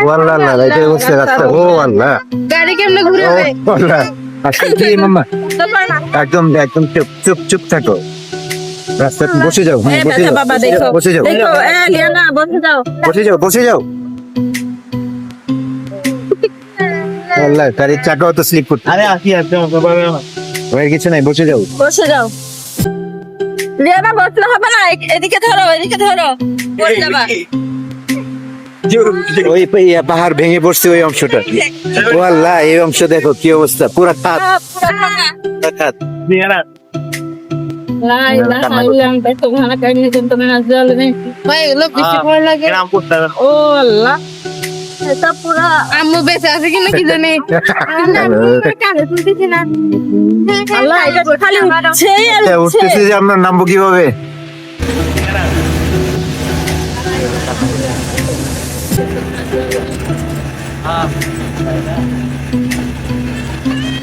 ওয়াল্লাহ আল্লাহ এইটাই অবস্থা রাস্তা। ও আল্লাহ, গাড়ি কেমনে ঘুরে ও আল্লাহ। আসলে কি মাম্মা, একদম একদম চুপ চুপ চুপ থাকো। রাস্তায় বসে যাও, হ্যাঁ বসে যাও, বাবা দেখো বসে যাও, দেখো লিয়ানা বসে যাও। বসে যাও, বসে যাও। আল্লাহ, গাড়ির চাকাও তো স্লিপ করছে। আরে আসি ওই কিছু নাই, বসে যাও। বসে যাও লিয়ানা, বসলে হবে না, এদিকে ধরো এদিকে ধরো, বসে যাবা। ওই পাহাড় ভেঙে পড়ছে ওই অংশটা। ও আল্লাহ, এই অংশ দেখো কি অবস্থা, পুরা খাত খাত। লা ইলাহা ইল্লাল্লাহ, সুবহানাকা ইন্নী কুনতু মিনাজ জালিমিন। ভাই এগুলো বেশি ভয় লাগে। ও আল্লাহ, এটা পুরা আম্মু বেঁচে আছে কিনা কি জানি। আল্লাহ, এটা খালি উঠছে আর উঠছে। উঠতেছে যে আমরা নামবো কিভাবে?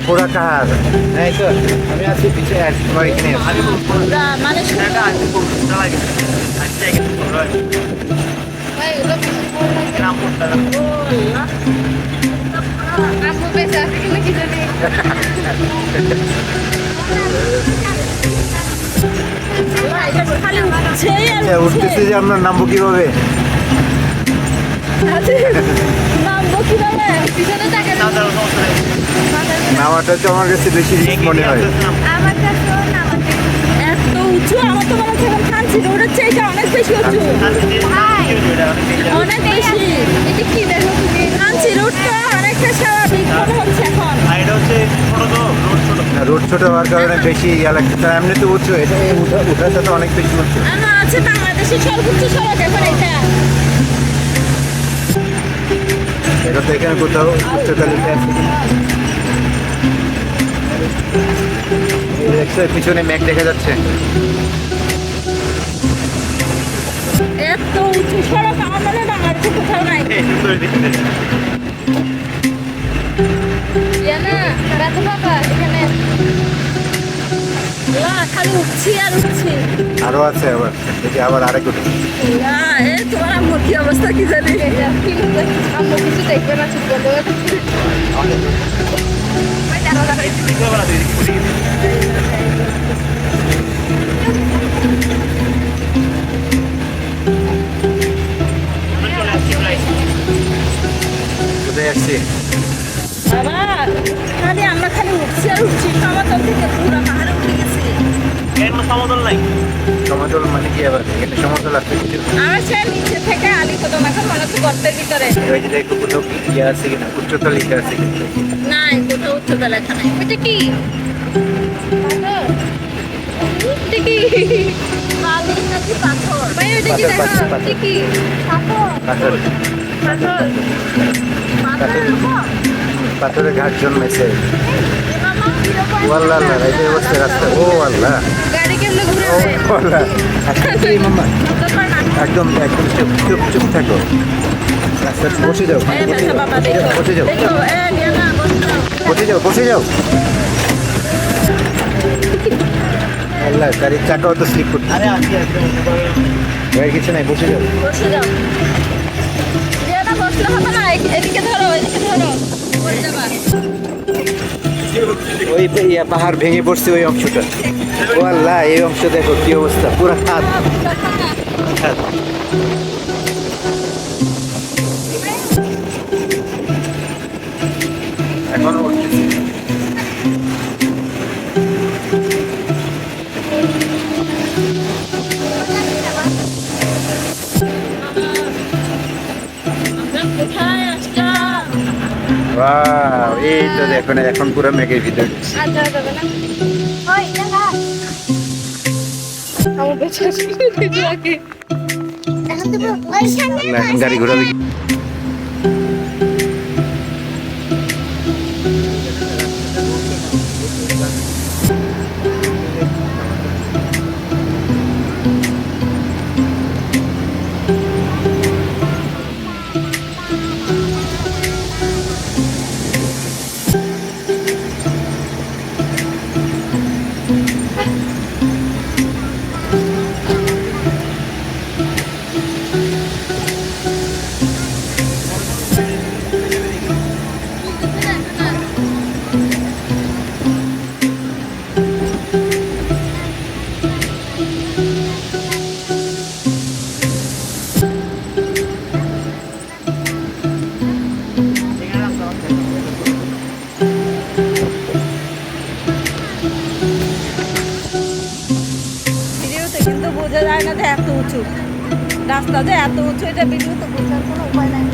পুরা কার এই তো আমি আছি পিছে, তোমার এখানে মানে ভাই এগুলো বেশি ভয় লাগে। ও আল্লাহ, আম্মু বেঁচে আছে কিনা কি জানি। আল্লাহ, এটা খালি উঠছে আর উঠতেছে যে আমরা নামবো কিভাবে? নামবো কিভাবে? পিছনে তাকে নামাটা তো আমার কাছে বেশি রিস্ক মনে হয়। আমার কাছেও নামাতে এত উঁচু, আমার তো মনে হচ্ছে এখন খানছি রোডের চাইতে অনেক বেশি উঁচু, অনেক বেশি। এটা কি দেখো তুমি, খানছি রোড তো অনেকটা স্বাভাবিক মনে হচ্ছে এখন। রোড ছোট হওয়ার কারণে বেশি ইয়া লাগছে, এমনি তো উঁচু, এটা উঠার সাথে অনেক বেশি উঁচু। আমার আছে বাংলাদেশের সর্বোচ্চ সড়ক এখন এটা। এটা তো এখানে কোথাও উচ্চতা লিখে আছে। দেখছো পিছনে মেঘ দেখা যাচ্ছে। এত উঁচু সড়ক আমার মনে হয় বাংলাদেশে কোথাও নাই। না রাতে বাবা এখানে খালি উঠছি আর উঠছি। আরো আছে আবার, এই যে আবার আরেক উঠে। তোমার আম্মুর কি অবস্থা কি জানি। আম্মু কিছু দেখবে না, চুপ করবে। কোথায় আসছি? বাবা খালি আমরা খালি উঠছি আর উঠছি, সমতল থেকে পুরো পাহাড়ে উঠে গেছি। সমতল মানে কি আবার? এখানে সমতল আছে কিছু? আমার সে নিচে থেকে আলি কত এখন মনে হচ্ছে গর্তের ভিতরে। ওই যে দেখো কোথাও কি ইয়ে আছে কিনা, উচ্চতা লিখে আছে কিন্তু। নাই, কোথাও উচ্চতা লেখা নাই। এটা কি? এটা কি? বালি নাকি পাথর? ভাই ওটা কি দেখো? এটা কি? পাথর। পাথর, পাথর। পাথরের উপর? পাথরের ঘাট জন্মেছে। এ মামা, কিরকম? ও আল্লাহ আল্লাহ, এইটাই অবস্থা রাস্তা। ও আল্লাহ, গাড়ি কেমনে ঘুরে ও যায়? আল্লাহ। আসলে কি মাম্মা, একদম একদম চুপ চুপ চুপ থাকো। রাস্তায় বসে যাও, এ বেটা বাবা দেখো। বসে যাও, দেখো, এ লিয়ানা বসে যাও। বসে যাও, বসে যাও। আল্লাহ, গাড়ির চাকাও তো স্লিপ করছে। আরে আসি গাড়ি কিছু নাই, বসে যাও। বসে যাও। লিয়ানা বসলে হবে না, এদিকে ধরো এদিকে ধরো, বসে যাবা। ওই পাহাড় ভেঙে পড়ছে ওই অংশটা। ও আল্লাহ, এই অংশ দেখো কি অবস্থা, পুরা খাত খাত। এখনো উঠতেছে। কোথায় আসলাম? ওয়াও, এই তো দেখো না, এখন পুরো মেঘের ভিতরে। আর যাওয়া যাবে না। ওই দেখা আমার বেঁচে আছে নাকি? এখন তো ওই সামনে আল্লাহ, এখন গাড়ি ঘোরাবে কি? বোঝা যায় না যে এত উঁচু রাস্তা যে এত উঁচু, এটা ভিডিও তো বোঝার কোনো উপায় নাই।